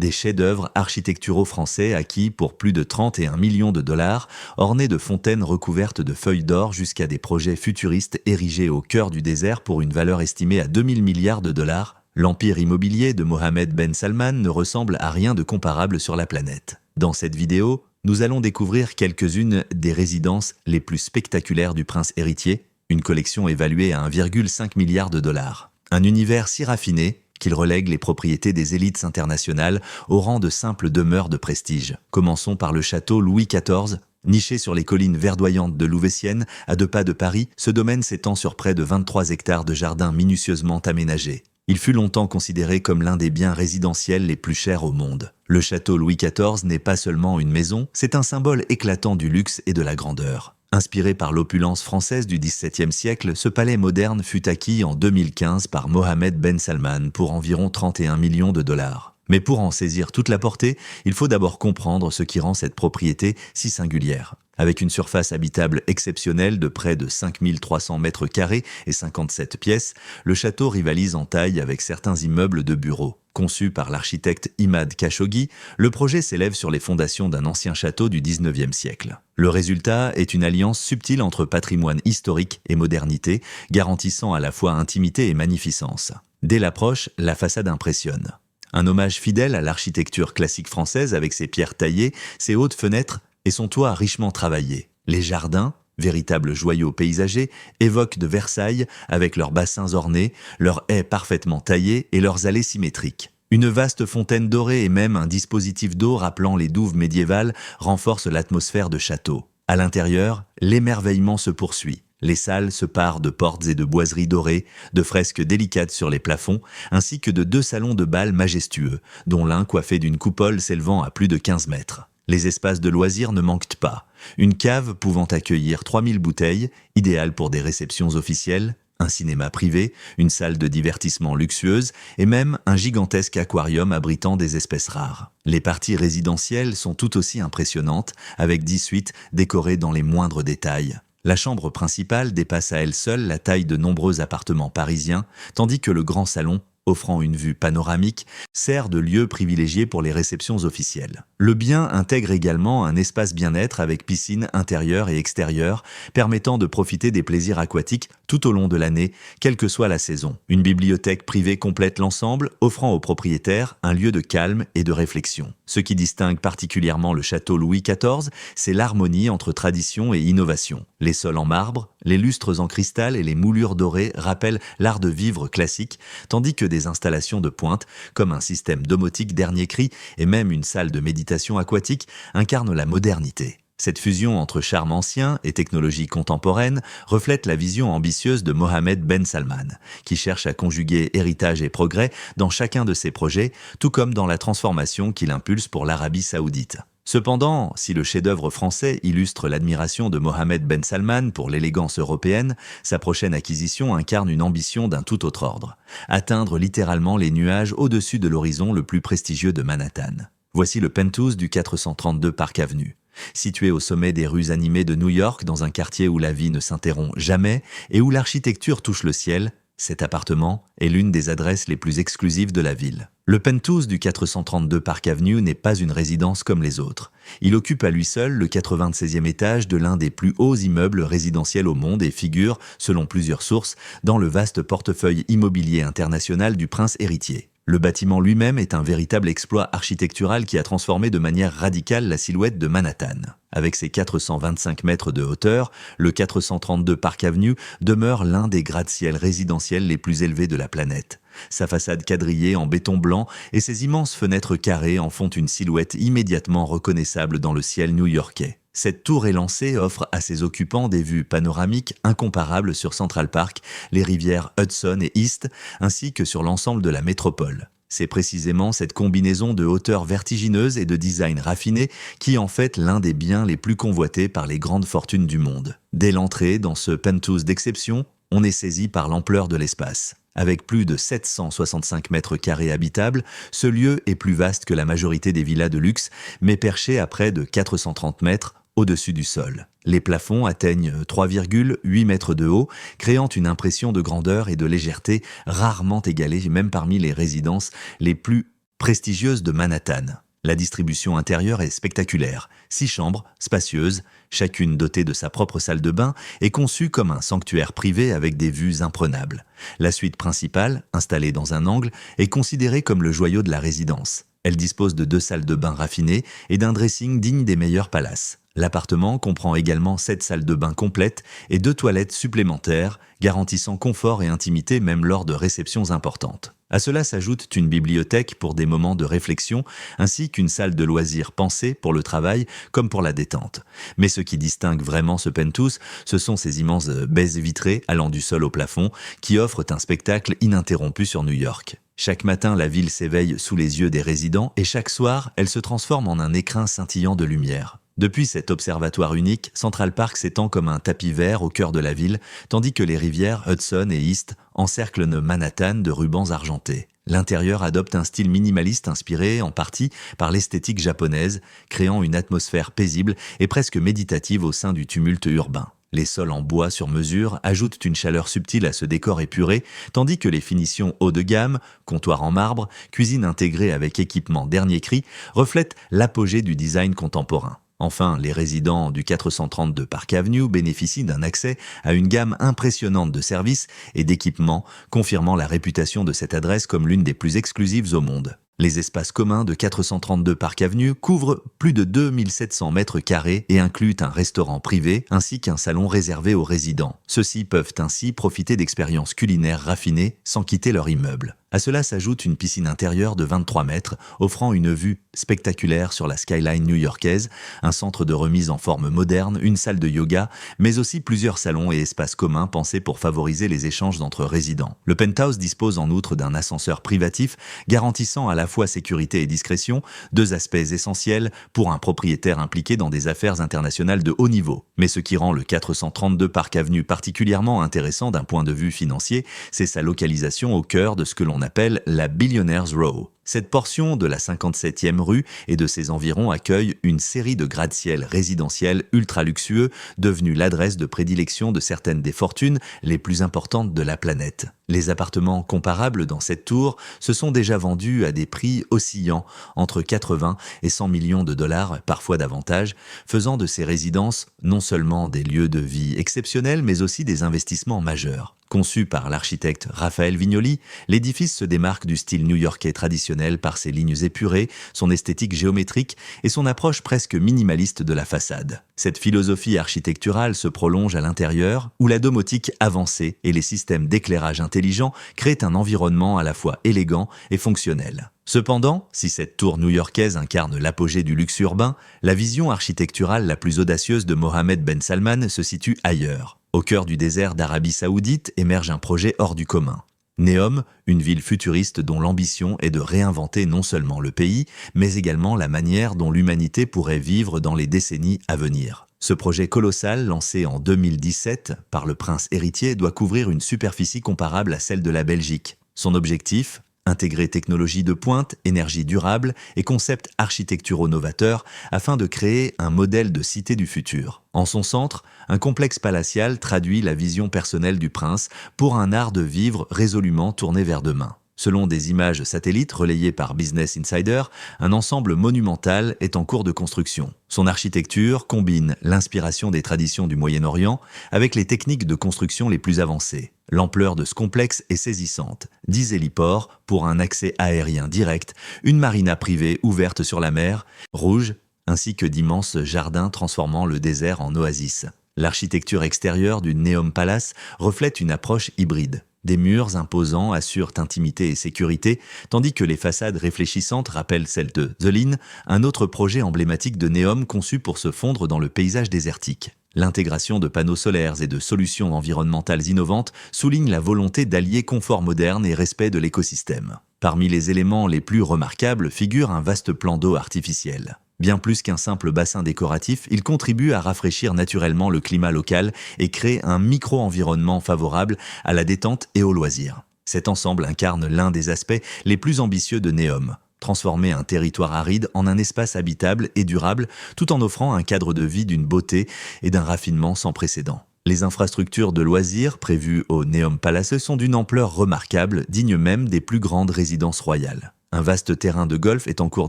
des chefs-d'œuvre architecturaux français acquis pour plus de 31 millions de dollars, ornés de fontaines recouvertes de feuilles d'or jusqu'à des projets futuristes érigés au cœur du désert pour une valeur estimée à 2000 milliards de dollars, l'empire immobilier de Mohammed Ben Salman ne ressemble à rien de comparable sur la planète. Dans cette vidéo, nous allons découvrir quelques-unes des résidences les plus spectaculaires du prince héritier, une collection évaluée à 1,5 milliard de dollars. Un univers si raffiné qu'il relègue les propriétés des élites internationales au rang de simples demeures de prestige. Commençons par le château Louis XIV. Niché sur les collines verdoyantes de Louveciennes, à 2 pas de Paris, ce domaine s'étend sur près de 23 hectares de jardins minutieusement aménagés. Il fut longtemps considéré comme l'un des biens résidentiels les plus chers au monde. Le château Louis XIV n'est pas seulement une maison, c'est un symbole éclatant du luxe et de la grandeur. Inspiré par l'opulence française du XVIIe siècle, ce palais moderne fut acquis en 2015 par Mohammed Ben Salman pour environ 31 millions de dollars. Mais pour en saisir toute la portée, il faut d'abord comprendre ce qui rend cette propriété si singulière. Avec une surface habitable exceptionnelle de près de 5300 mètres carrés et 57 pièces, le château rivalise en taille avec certains immeubles de bureaux. Conçu par l'architecte Imad Khashoggi, le projet s'élève sur les fondations d'un ancien château du XIXe siècle. Le résultat est une alliance subtile entre patrimoine historique et modernité, garantissant à la fois intimité et magnificence. Dès l'approche, la façade impressionne. Un hommage fidèle à l'architecture classique française avec ses pierres taillées, ses hautes fenêtres et son toit richement travaillé. Les jardins, véritables joyaux paysagers, évoquent de Versailles avec leurs bassins ornés, leurs haies parfaitement taillées et leurs allées symétriques. Une vaste fontaine dorée et même un dispositif d'eau rappelant les douves médiévales renforcent l'atmosphère de château. À l'intérieur, l'émerveillement se poursuit. Les salles se parent de portes et de boiseries dorées, de fresques délicates sur les plafonds, ainsi que de 2 salons de bal majestueux, dont l'un coiffé d'une coupole s'élevant à plus de 15 mètres. Les espaces de loisirs ne manquent pas. Une cave pouvant accueillir 3000 bouteilles, idéale pour des réceptions officielles, un cinéma privé, une salle de divertissement luxueuse et même un gigantesque aquarium abritant des espèces rares. Les parties résidentielles sont tout aussi impressionnantes, avec 10 suites décorées dans les moindres détails. La chambre principale dépasse à elle seule la taille de nombreux appartements parisiens, tandis que le grand salon, offrant une vue panoramique, sert de lieu privilégié pour les réceptions officielles. Le bien intègre également un espace bien-être avec piscine intérieure et extérieure, permettant de profiter des plaisirs aquatiques tout au long de l'année, quelle que soit la saison. Une bibliothèque privée complète l'ensemble, offrant aux propriétaires un lieu de calme et de réflexion. Ce qui distingue particulièrement le château Louis XIV, c'est l'harmonie entre tradition et innovation. Les sols en marbre, les lustres en cristal et les moulures dorées rappellent l'art de vivre classique, tandis que des installations de pointe, comme un système domotique dernier cri et même une salle de méditation aquatique, incarnent la modernité. Cette fusion entre charme ancien et technologie contemporaine reflète la vision ambitieuse de Mohammed Ben Salman, qui cherche à conjuguer héritage et progrès dans chacun de ses projets, tout comme dans la transformation qu'il impulse pour l'Arabie saoudite. Cependant, si le chef-d'œuvre français illustre l'admiration de Mohammed Ben Salman pour l'élégance européenne, sa prochaine acquisition incarne une ambition d'un tout autre ordre, atteindre littéralement les nuages au-dessus de l'horizon le plus prestigieux de Manhattan. Voici le penthouse du 432 Park Avenue. Situé au sommet des rues animées de New York, dans un quartier où la vie ne s'interrompt jamais et où l'architecture touche le ciel, cet appartement est l'une des adresses les plus exclusives de la ville. Le penthouse du 432 Park Avenue n'est pas une résidence comme les autres. Il occupe à lui seul le 96e étage de l'un des plus hauts immeubles résidentiels au monde et figure, selon plusieurs sources, dans le vaste portefeuille immobilier international du prince héritier. Le bâtiment lui-même est un véritable exploit architectural qui a transformé de manière radicale la silhouette de Manhattan. Avec ses 425 mètres de hauteur, le 432 Park Avenue demeure l'un des gratte-ciels résidentiels les plus élevés de la planète. Sa façade quadrillée en béton blanc et ses immenses fenêtres carrées en font une silhouette immédiatement reconnaissable dans le ciel new-yorkais. Cette tour élancée offre à ses occupants des vues panoramiques incomparables sur Central Park, les rivières Hudson et East, ainsi que sur l'ensemble de la métropole. C'est précisément cette combinaison de hauteur vertigineuse et de design raffiné qui en fait l'un des biens les plus convoités par les grandes fortunes du monde. Dès l'entrée dans ce penthouse d'exception, on est saisi par l'ampleur de l'espace. Avec plus de 765 mètres carrés habitables, ce lieu est plus vaste que la majorité des villas de luxe, mais perché à près de 430 mètres au-dessus du sol. Les plafonds atteignent 3,8 mètres de haut, créant une impression de grandeur et de légèreté rarement égalée même parmi les résidences les plus prestigieuse de Manhattan. La distribution intérieure est spectaculaire. 6 chambres, spacieuses, chacune dotée de sa propre salle de bain, est conçue comme un sanctuaire privé avec des vues imprenables. La suite principale, installée dans un angle, est considérée comme le joyau de la résidence. Elle dispose de 2 salles de bain raffinées et d'un dressing digne des meilleurs palaces. L'appartement comprend également 7 salles de bain complètes et 2 toilettes supplémentaires, garantissant confort et intimité même lors de réceptions importantes. À cela s'ajoute une bibliothèque pour des moments de réflexion, ainsi qu'une salle de loisirs pensée pour le travail comme pour la détente. Mais ce qui distingue vraiment ce penthouse, ce sont ces immenses baies vitrées allant du sol au plafond qui offrent un spectacle ininterrompu sur New York. Chaque matin, la ville s'éveille sous les yeux des résidents et chaque soir, elle se transforme en un écrin scintillant de lumière. Depuis cet observatoire unique, Central Park s'étend comme un tapis vert au cœur de la ville, tandis que les rivières Hudson et East encerclent Manhattan de rubans argentés. L'intérieur adopte un style minimaliste inspiré en partie par l'esthétique japonaise, créant une atmosphère paisible et presque méditative au sein du tumulte urbain. Les sols en bois sur mesure ajoutent une chaleur subtile à ce décor épuré, tandis que les finitions haut de gamme, comptoirs en marbre, cuisine intégrée avec équipement dernier cri, reflètent l'apogée du design contemporain. Enfin, les résidents du 432 Park Avenue bénéficient d'un accès à une gamme impressionnante de services et d'équipements, confirmant la réputation de cette adresse comme l'une des plus exclusives au monde. Les espaces communs de 432 Park Avenue couvrent plus de 2700 mètres carrés et incluent un restaurant privé ainsi qu'un salon réservé aux résidents. Ceux-ci peuvent ainsi profiter d'expériences culinaires raffinées sans quitter leur immeuble. À cela s'ajoute une piscine intérieure de 23 mètres, offrant une vue spectaculaire sur la skyline new-yorkaise, un centre de remise en forme moderne, une salle de yoga, mais aussi plusieurs salons et espaces communs pensés pour favoriser les échanges entre résidents. Le penthouse dispose en outre d'un ascenseur privatif, garantissant à la fois sécurité et discrétion, 2 aspects essentiels pour un propriétaire impliqué dans des affaires internationales de haut niveau. Mais ce qui rend le 432 Park Avenue particulièrement intéressant d'un point de vue financier, c'est sa localisation au cœur de ce que l'on appelle la Billionaire's Row. Cette portion de la 57e rue et de ses environs accueille une série de gratte-ciel résidentiels ultra luxueux, devenus l'adresse de prédilection de certaines des fortunes les plus importantes de la planète. Les appartements comparables dans cette tour se sont déjà vendus à des prix oscillant entre 80 et 100 millions de dollars, parfois davantage, faisant de ces résidences non seulement des lieux de vie exceptionnels, mais aussi des investissements majeurs. Conçu par l'architecte Raphaël Vignoli, l'édifice se démarque du style new-yorkais traditionnel par ses lignes épurées, son esthétique géométrique et son approche presque minimaliste de la façade. Cette philosophie architecturale se prolonge à l'intérieur, où la domotique avancée et les systèmes d'éclairage intelligents créent un environnement à la fois élégant et fonctionnel. Cependant, si cette tour new-yorkaise incarne l'apogée du luxe urbain, la vision architecturale la plus audacieuse de Mohammed Ben Salman se situe ailleurs. Au cœur du désert d'Arabie Saoudite émerge un projet hors du commun. Neom, une ville futuriste dont l'ambition est de réinventer non seulement le pays, mais également la manière dont l'humanité pourrait vivre dans les décennies à venir. Ce projet colossal, lancé en 2017 par le prince héritier, doit couvrir une superficie comparable à celle de la Belgique. Son objectif ? Intégrer technologie de pointe, énergie durable et concepts architecturaux novateurs afin de créer un modèle de cité du futur. En son centre, un complexe palatial traduit la vision personnelle du prince pour un art de vivre résolument tourné vers demain. Selon des images satellites relayées par Business Insider, un ensemble monumental est en cours de construction. Son architecture combine l'inspiration des traditions du Moyen-Orient avec les techniques de construction les plus avancées. L'ampleur de ce complexe est saisissante. 10 héliports pour un accès aérien direct, une marina privée ouverte sur la mer Rouge, ainsi que d'immenses jardins transformant le désert en oasis. L'architecture extérieure du Neom Palace reflète une approche hybride. Des murs imposants assurent intimité et sécurité, tandis que les façades réfléchissantes rappellent celles de The Line, un autre projet emblématique de Neom conçu pour se fondre dans le paysage désertique. L'intégration de panneaux solaires et de solutions environnementales innovantes souligne la volonté d'allier confort moderne et respect de l'écosystème. Parmi les éléments les plus remarquables figure un vaste plan d'eau artificiel. Bien plus qu'un simple bassin décoratif, il contribue à rafraîchir naturellement le climat local et crée un micro-environnement favorable à la détente et au loisir. Cet ensemble incarne l'un des aspects les plus ambitieux de Neom, transformer un territoire aride en un espace habitable et durable tout en offrant un cadre de vie d'une beauté et d'un raffinement sans précédent. Les infrastructures de loisirs prévues au Neom Palace sont d'une ampleur remarquable, dignes même des plus grandes résidences royales. Un vaste terrain de golf est en cours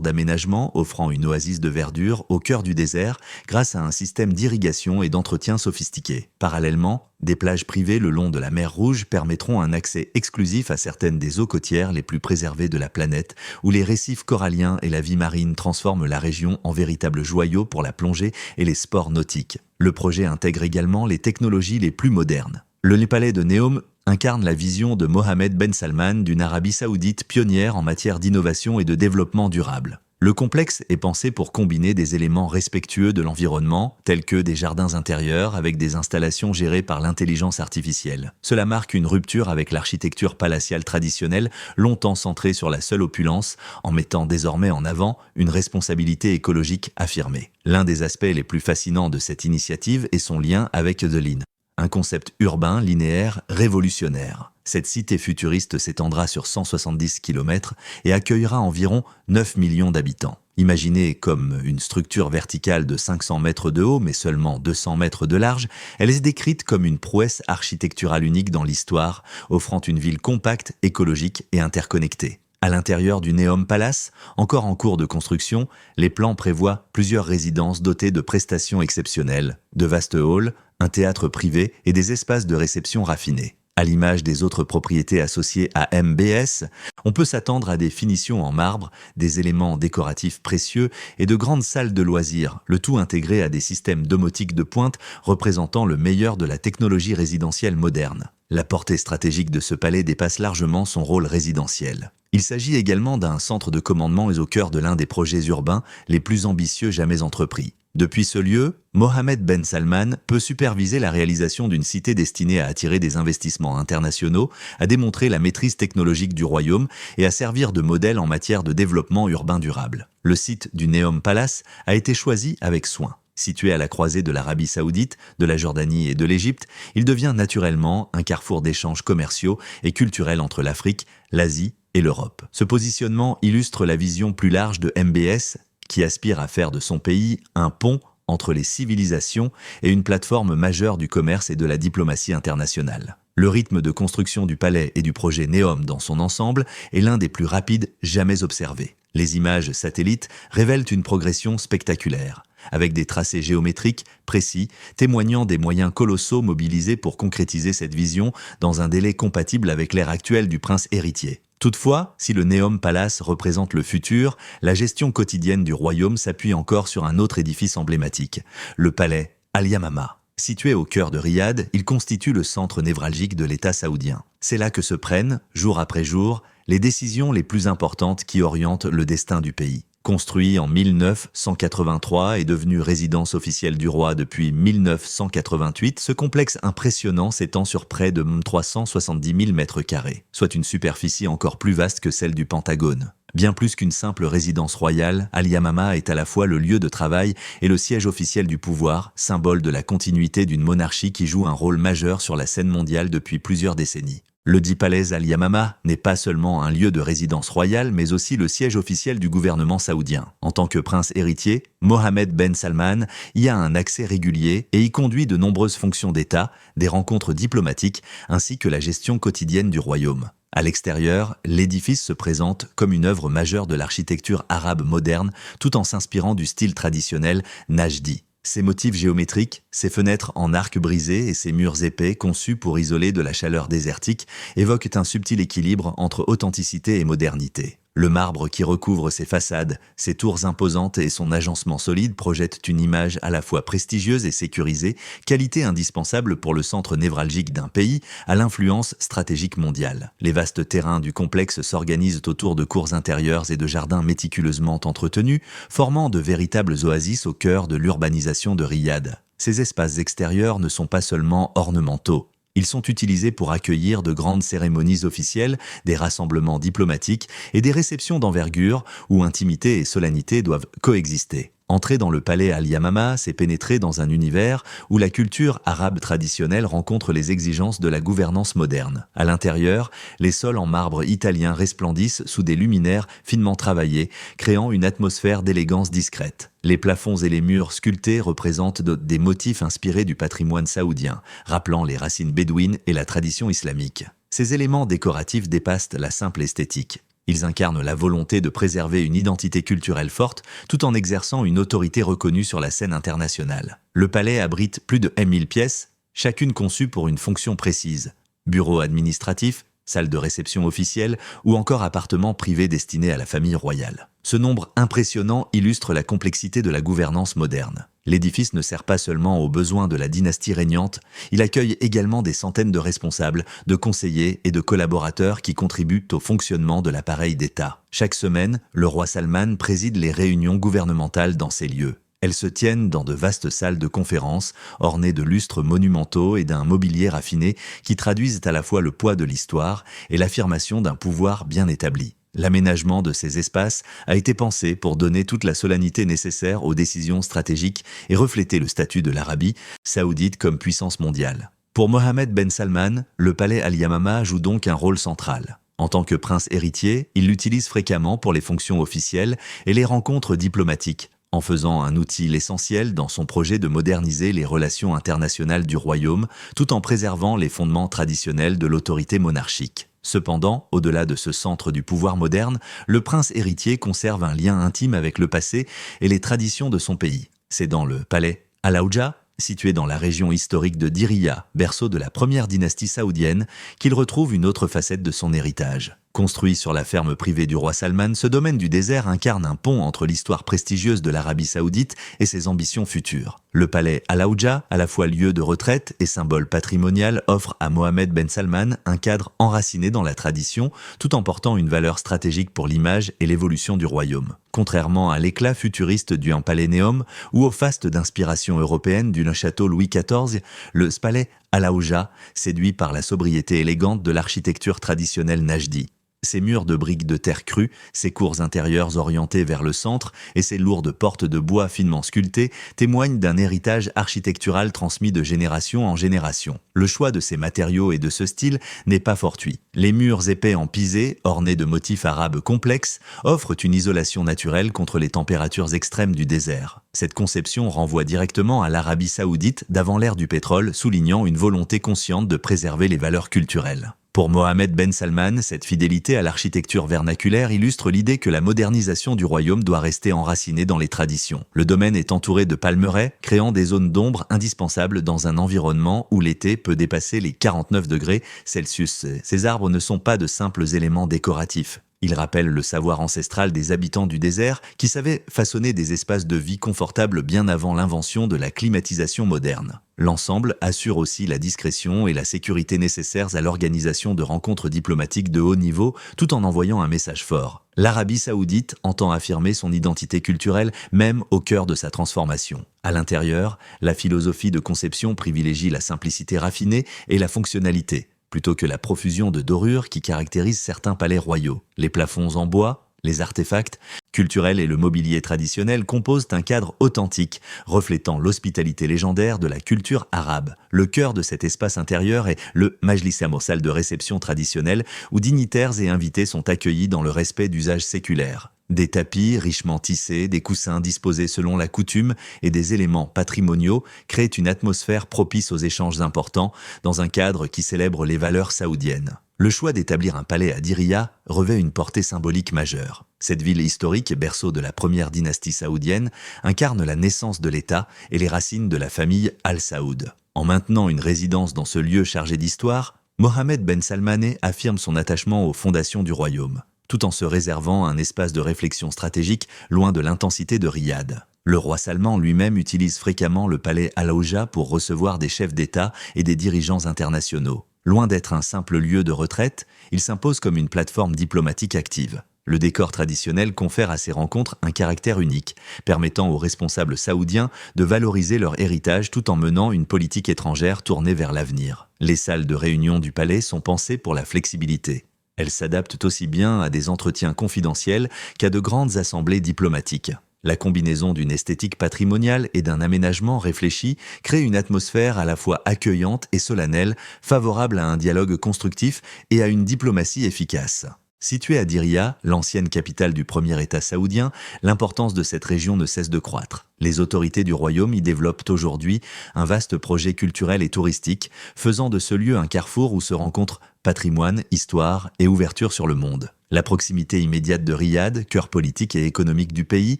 d'aménagement, offrant une oasis de verdure au cœur du désert grâce à un système d'irrigation et d'entretien sophistiqué. Parallèlement, des plages privées le long de la mer Rouge permettront un accès exclusif à certaines des eaux côtières les plus préservées de la planète, où les récifs coralliens et la vie marine transforment la région en véritable joyau pour la plongée et les sports nautiques. Le projet intègre également les technologies les plus modernes. Le palais de Neom incarne la vision de Mohammed Ben Salman d'une Arabie saoudite pionnière en matière d'innovation et de développement durable. Le complexe est pensé pour combiner des éléments respectueux de l'environnement, tels que des jardins intérieurs avec des installations gérées par l'intelligence artificielle. Cela marque une rupture avec l'architecture palatiale traditionnelle, longtemps centrée sur la seule opulence, en mettant désormais en avant une responsabilité écologique affirmée. L'un des aspects les plus fascinants de cette initiative est son lien avec The Line. Un concept urbain, linéaire, révolutionnaire. Cette cité futuriste s'étendra sur 170 km et accueillera environ 9 millions d'habitants. Imaginée comme une structure verticale de 500 mètres de haut mais seulement 200 mètres de large, elle est décrite comme une prouesse architecturale unique dans l'histoire, offrant une ville compacte, écologique et interconnectée. À l'intérieur du Neom Palace, encore en cours de construction, les plans prévoient plusieurs résidences dotées de prestations exceptionnelles, de vastes halls, un théâtre privé et des espaces de réception raffinés. À l'image des autres propriétés associées à MBS, on peut s'attendre à des finitions en marbre, des éléments décoratifs précieux et de grandes salles de loisirs, le tout intégré à des systèmes domotiques de pointe représentant le meilleur de la technologie résidentielle moderne. La portée stratégique de ce palais dépasse largement son rôle résidentiel. Il s'agit également d'un centre de commandement et au cœur de l'un des projets urbains les plus ambitieux jamais entrepris. Depuis ce lieu, Mohammed Ben Salman peut superviser la réalisation d'une cité destinée à attirer des investissements internationaux, à démontrer la maîtrise technologique du royaume et à servir de modèle en matière de développement urbain durable. Le site du Neom Palace a été choisi avec soin. Situé à la croisée de l'Arabie saoudite, de la Jordanie et de l'Égypte, il devient naturellement un carrefour d'échanges commerciaux et culturels entre l'Afrique, l'Asie et l'Europe. Ce positionnement illustre la vision plus large de MBS, qui aspire à faire de son pays un pont entre les civilisations et une plateforme majeure du commerce et de la diplomatie internationale. Le rythme de construction du palais et du projet Neom dans son ensemble est l'un des plus rapides jamais observés. Les images satellites révèlent une progression spectaculaire, avec des tracés géométriques précis, témoignant des moyens colossaux mobilisés pour concrétiser cette vision dans un délai compatible avec l'ère actuelle du prince héritier. Toutefois, si le Neom Palace représente le futur, la gestion quotidienne du royaume s'appuie encore sur un autre édifice emblématique, le palais Al-Yamama. Situé au cœur de Riyad, il constitue le centre névralgique de l'État saoudien. C'est là que se prennent, jour après jour, les décisions les plus importantes qui orientent le destin du pays. Construit en 1983 et devenu résidence officielle du roi depuis 1988, ce complexe impressionnant s'étend sur près de 370 000 mètres carrés, soit une superficie encore plus vaste que celle du Pentagone. Bien plus qu'une simple résidence royale, Al-Yamama est à la fois le lieu de travail et le siège officiel du pouvoir, symbole de la continuité d'une monarchie qui joue un rôle majeur sur la scène mondiale depuis plusieurs décennies. Le dit palais Al-Yamama n'est pas seulement un lieu de résidence royale, mais aussi le siège officiel du gouvernement saoudien. En tant que prince héritier, Mohammed Ben Salman y a un accès régulier et y conduit de nombreuses fonctions d'État, des rencontres diplomatiques, ainsi que la gestion quotidienne du royaume. À l'extérieur, l'édifice se présente comme une œuvre majeure de l'architecture arabe moderne, tout en s'inspirant du style traditionnel Najdi. Ses motifs géométriques, ses fenêtres en arc brisé et ses murs épais conçus pour isoler de la chaleur désertique évoquent un subtil équilibre entre authenticité et modernité. Le marbre qui recouvre ses façades, ses tours imposantes et son agencement solide projettent une image à la fois prestigieuse et sécurisée, qualité indispensable pour le centre névralgique d'un pays à l'influence stratégique mondiale. Les vastes terrains du complexe s'organisent autour de cours intérieures et de jardins méticuleusement entretenus, formant de véritables oasis au cœur de l'urbanisation de Riyad. Ces espaces extérieurs ne sont pas seulement ornementaux. Ils sont utilisés pour accueillir de grandes cérémonies officielles, des rassemblements diplomatiques et des réceptions d'envergure où intimité et solennité doivent coexister. Entrer dans le palais Al-Yamama, c'est pénétrer dans un univers où la culture arabe traditionnelle rencontre les exigences de la gouvernance moderne. À l'intérieur, les sols en marbre italien resplendissent sous des luminaires finement travaillés, créant une atmosphère d'élégance discrète. Les plafonds et les murs sculptés représentent des motifs inspirés du patrimoine saoudien, rappelant les racines bédouines et la tradition islamique. Ces éléments décoratifs dépassent la simple esthétique. Ils incarnent la volonté de préserver une identité culturelle forte tout en exerçant une autorité reconnue sur la scène internationale. Le palais abrite plus de 1000 pièces, chacune conçue pour une fonction précise. Bureaux administratifs, salles de réception officielles ou encore appartements privés destinés à la famille royale. Ce nombre impressionnant illustre la complexité de la gouvernance moderne. L'édifice ne sert pas seulement aux besoins de la dynastie régnante, il accueille également des centaines de responsables, de conseillers et de collaborateurs qui contribuent au fonctionnement de l'appareil d'État. Chaque semaine, le roi Salman préside les réunions gouvernementales dans ces lieux. Elles se tiennent dans de vastes salles de conférences, ornées de lustres monumentaux et d'un mobilier raffiné qui traduisent à la fois le poids de l'histoire et l'affirmation d'un pouvoir bien établi. L'aménagement de ces espaces a été pensé pour donner toute la solennité nécessaire aux décisions stratégiques et refléter le statut de l'Arabie saoudite comme puissance mondiale. Pour Mohammed Ben Salman, le palais Al-Yamama joue donc un rôle central. En tant que prince héritier, il l'utilise fréquemment pour les fonctions officielles et les rencontres diplomatiques, en faisant un outil essentiel dans son projet de moderniser les relations internationales du royaume, tout en préservant les fondements traditionnels de l'autorité monarchique. Cependant, au-delà de ce centre du pouvoir moderne, le prince héritier conserve un lien intime avec le passé et les traditions de son pays. C'est dans le palais Al-Auja, situé dans la région historique de Diriyah, berceau de la première dynastie saoudienne, qu'il retrouve une autre facette de son héritage. Construit sur la ferme privée du roi Salman, ce domaine du désert incarne un pont entre l'histoire prestigieuse de l'Arabie saoudite et ses ambitions futures. Le palais Al-Auja, à la fois lieu de retraite et symbole patrimonial, offre à Mohammed Ben Salman un cadre enraciné dans la tradition, tout en portant une valeur stratégique pour l'image et l'évolution du royaume. Contrairement à l'éclat futuriste du palais Neom ou au faste d'inspiration européenne du château Louis XIV, le palais Al-Auja séduit par la sobriété élégante de l'architecture traditionnelle najdi. Ses murs de briques de terre crue, ses cours intérieures orientées vers le centre et ses lourdes portes de bois finement sculptées témoignent d'un héritage architectural transmis de génération en génération. Le choix de ces matériaux et de ce style n'est pas fortuit. Les murs épais en pisé, ornés de motifs arabes complexes, offrent une isolation naturelle contre les températures extrêmes du désert. Cette conception renvoie directement à l'Arabie saoudite d'avant l'ère du pétrole, soulignant une volonté consciente de préserver les valeurs culturelles. Pour Mohammed Ben Salman, cette fidélité à l'architecture vernaculaire illustre l'idée que la modernisation du royaume doit rester enracinée dans les traditions. Le domaine est entouré de palmeraies, créant des zones d'ombre indispensables dans un environnement où l'été peut dépasser les 49 degrés Celsius. Ces arbres ne sont pas de simples éléments décoratifs. Ils rappellent le savoir ancestral des habitants du désert qui savaient façonner des espaces de vie confortables bien avant l'invention de la climatisation moderne. L'ensemble assure aussi la discrétion et la sécurité nécessaires à l'organisation de rencontres diplomatiques de haut niveau tout en envoyant un message fort. L'Arabie saoudite entend affirmer son identité culturelle même au cœur de sa transformation. À l'intérieur, la philosophie de conception privilégie la simplicité raffinée et la fonctionnalité, plutôt que la profusion de dorures qui caractérise certains palais royaux. Les plafonds en bois, les artefacts culturels et le mobilier traditionnel composent un cadre authentique, reflétant l'hospitalité légendaire de la culture arabe. Le cœur de cet espace intérieur est le Majlis-e, salle de réception traditionnelle, où dignitaires et invités sont accueillis dans le respect d'usages séculaires. Des tapis richement tissés, des coussins disposés selon la coutume et des éléments patrimoniaux créent une atmosphère propice aux échanges importants dans un cadre qui célèbre les valeurs saoudiennes. Le choix d'établir un palais à Diriyah revêt une portée symbolique majeure. Cette ville historique, berceau de la première dynastie saoudienne, incarne la naissance de l'État et les racines de la famille Al Saoud. En maintenant une résidence dans ce lieu chargé d'histoire, Mohammed Ben Salman affirme son attachement aux fondations du royaume, tout en se réservant un espace de réflexion stratégique loin de l'intensité de Riyad. Le roi Salman lui-même utilise fréquemment le palais Al-Auja pour recevoir des chefs d'État et des dirigeants internationaux. Loin d'être un simple lieu de retraite, il s'impose comme une plateforme diplomatique active. Le décor traditionnel confère à ces rencontres un caractère unique, permettant aux responsables saoudiens de valoriser leur héritage tout en menant une politique étrangère tournée vers l'avenir. Les salles de réunion du palais sont pensées pour la flexibilité. Elles s'adaptent aussi bien à des entretiens confidentiels qu'à de grandes assemblées diplomatiques. La combinaison d'une esthétique patrimoniale et d'un aménagement réfléchi crée une atmosphère à la fois accueillante et solennelle, favorable à un dialogue constructif et à une diplomatie efficace. Située à Diriyah, l'ancienne capitale du premier État saoudien, l'importance de cette région ne cesse de croître. Les autorités du royaume y développent aujourd'hui un vaste projet culturel et touristique, faisant de ce lieu un carrefour où se rencontrent patrimoine, histoire et ouverture sur le monde. La proximité immédiate de Riyad, cœur politique et économique du pays,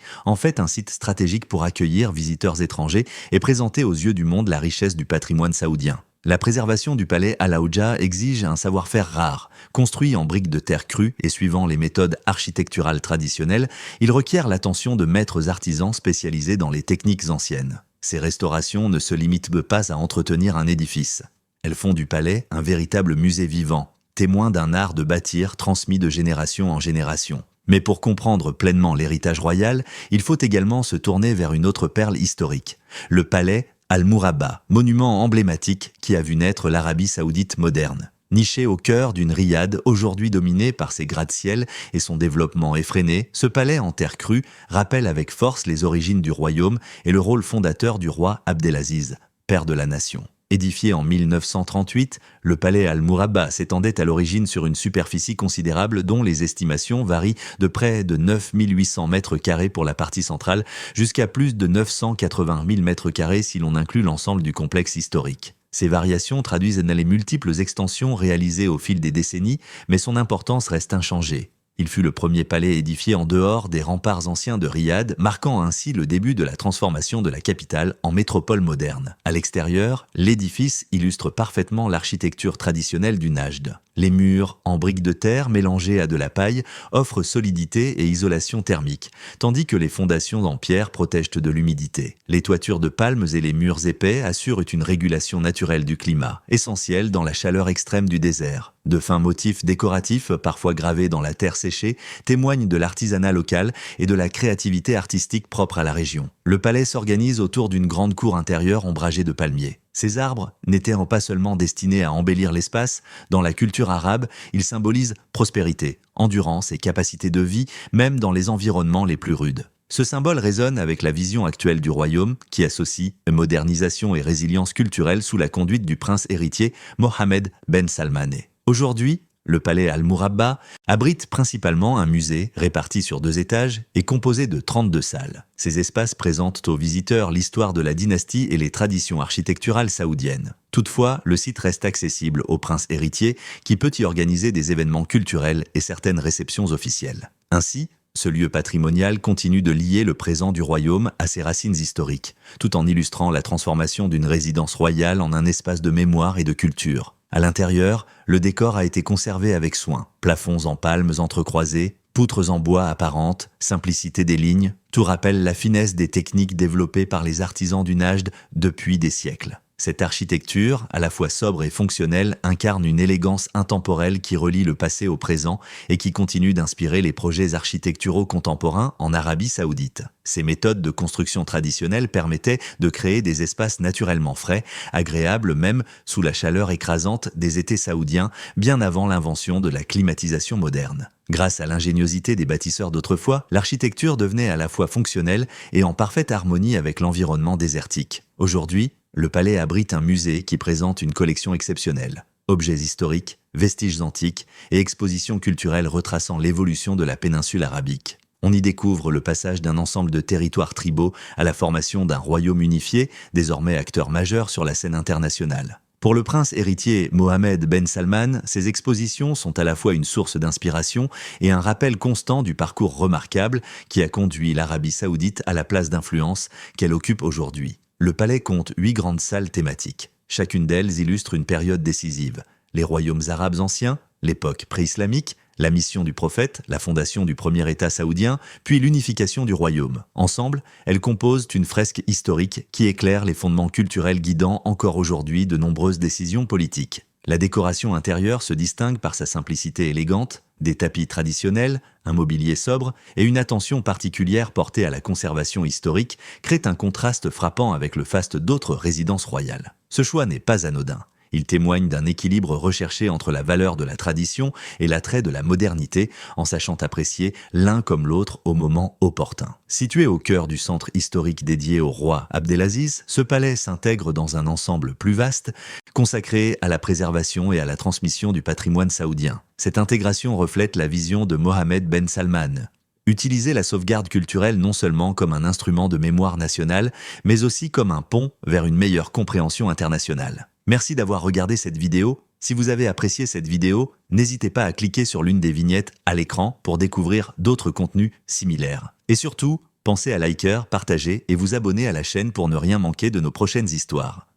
en fait un site stratégique pour accueillir visiteurs étrangers et présenter aux yeux du monde la richesse du patrimoine saoudien. La préservation du palais Al-Aouja exige un savoir-faire rare. Construit en briques de terre crue et suivant les méthodes architecturales traditionnelles, il requiert l'attention de maîtres artisans spécialisés dans les techniques anciennes. Ces restaurations ne se limitent pas à entretenir un édifice. Elles font du palais un véritable musée vivant, témoin d'un art de bâtir transmis de génération en génération. Mais pour comprendre pleinement l'héritage royal, il faut également se tourner vers une autre perle historique, le palais Al-Mourabba, monument emblématique qui a vu naître l'Arabie saoudite moderne. Niché au cœur d'une riad aujourd'hui dominée par ses gratte-ciel et son développement effréné, ce palais en terre crue rappelle avec force les origines du royaume et le rôle fondateur du roi Abdelaziz, père de la nation. Édifié en 1938, le palais Al-Mourabba s'étendait à l'origine sur une superficie considérable dont les estimations varient de près de 9 800 mètres carrés pour la partie centrale jusqu'à plus de 980 000 mètres carrés si l'on inclut l'ensemble du complexe historique. Ces variations traduisent les multiples extensions réalisées au fil des décennies, mais son importance reste inchangée. Il fut le premier palais édifié en dehors des remparts anciens de Riyad, marquant ainsi le début de la transformation de la capitale en métropole moderne. À l'extérieur, l'édifice illustre parfaitement l'architecture traditionnelle du Najd. Les murs, en briques de terre mélangées à de la paille, offrent solidité et isolation thermique, tandis que les fondations en pierre protègent de l'humidité. Les toitures de palmes et les murs épais assurent une régulation naturelle du climat, essentielle dans la chaleur extrême du désert. De fins motifs décoratifs, parfois gravés dans la terre séchée, témoignent de l'artisanat local et de la créativité artistique propre à la région. Le palais s'organise autour d'une grande cour intérieure ombragée de palmiers. Ces arbres n'étaient pas seulement destinés à embellir l'espace, dans la culture arabe, ils symbolisent prospérité, endurance et capacité de vie, même dans les environnements les plus rudes. Ce symbole résonne avec la vision actuelle du royaume, qui associe modernisation et résilience culturelle sous la conduite du prince héritier Mohammed Ben Salman. Aujourd'hui, le palais Al-Mourabba abrite principalement un musée réparti sur 2 étages et composé de 32 salles. Ces espaces présentent aux visiteurs l'histoire de la dynastie et les traditions architecturales saoudiennes. Toutefois, le site reste accessible au prince héritier qui peut y organiser des événements culturels et certaines réceptions officielles. Ainsi, ce lieu patrimonial continue de lier le présent du royaume à ses racines historiques, tout en illustrant la transformation d'une résidence royale en un espace de mémoire et de culture. À l'intérieur, le décor a été conservé avec soin. Plafonds en palmes entrecroisées, poutres en bois apparentes, simplicité des lignes, tout rappelle la finesse des techniques développées par les artisans du Najd depuis des siècles. Cette architecture, à la fois sobre et fonctionnelle, incarne une élégance intemporelle qui relie le passé au présent et qui continue d'inspirer les projets architecturaux contemporains en Arabie saoudite. Ces méthodes de construction traditionnelles permettaient de créer des espaces naturellement frais, agréables même sous la chaleur écrasante des étés saoudiens, bien avant l'invention de la climatisation moderne. Grâce à l'ingéniosité des bâtisseurs d'autrefois, l'architecture devenait à la fois fonctionnelle et en parfaite harmonie avec l'environnement désertique. Aujourd'hui, le palais abrite un musée qui présente une collection exceptionnelle. Objets historiques, vestiges antiques et expositions culturelles retraçant l'évolution de la péninsule arabique. On y découvre le passage d'un ensemble de territoires tribaux à la formation d'un royaume unifié, désormais acteur majeur sur la scène internationale. Pour le prince héritier Mohammed Ben Salman, ces expositions sont à la fois une source d'inspiration et un rappel constant du parcours remarquable qui a conduit l'Arabie saoudite à la place d'influence qu'elle occupe aujourd'hui. Le palais compte 8 grandes salles thématiques. Chacune d'elles illustre une période décisive. Les royaumes arabes anciens, l'époque pré-islamique, la mission du prophète, la fondation du premier État saoudien, puis l'unification du royaume. Ensemble, elles composent une fresque historique qui éclaire les fondements culturels guidant encore aujourd'hui de nombreuses décisions politiques. La décoration intérieure se distingue par sa simplicité élégante, des tapis traditionnels, un mobilier sobre et une attention particulière portée à la conservation historique créent un contraste frappant avec le faste d'autres résidences royales. Ce choix n'est pas anodin. Il témoigne d'un équilibre recherché entre la valeur de la tradition et l'attrait de la modernité, en sachant apprécier l'un comme l'autre au moment opportun. Situé au cœur du centre historique dédié au roi Abdelaziz, ce palais s'intègre dans un ensemble plus vaste, consacré à la préservation et à la transmission du patrimoine saoudien. Cette intégration reflète la vision de Mohammed Ben Salman. Utiliser la sauvegarde culturelle non seulement comme un instrument de mémoire nationale, mais aussi comme un pont vers une meilleure compréhension internationale. Merci d'avoir regardé cette vidéo. Si vous avez apprécié cette vidéo, n'hésitez pas à cliquer sur l'une des vignettes à l'écran pour découvrir d'autres contenus similaires. Et surtout, pensez à liker, partager et vous abonner à la chaîne pour ne rien manquer de nos prochaines histoires.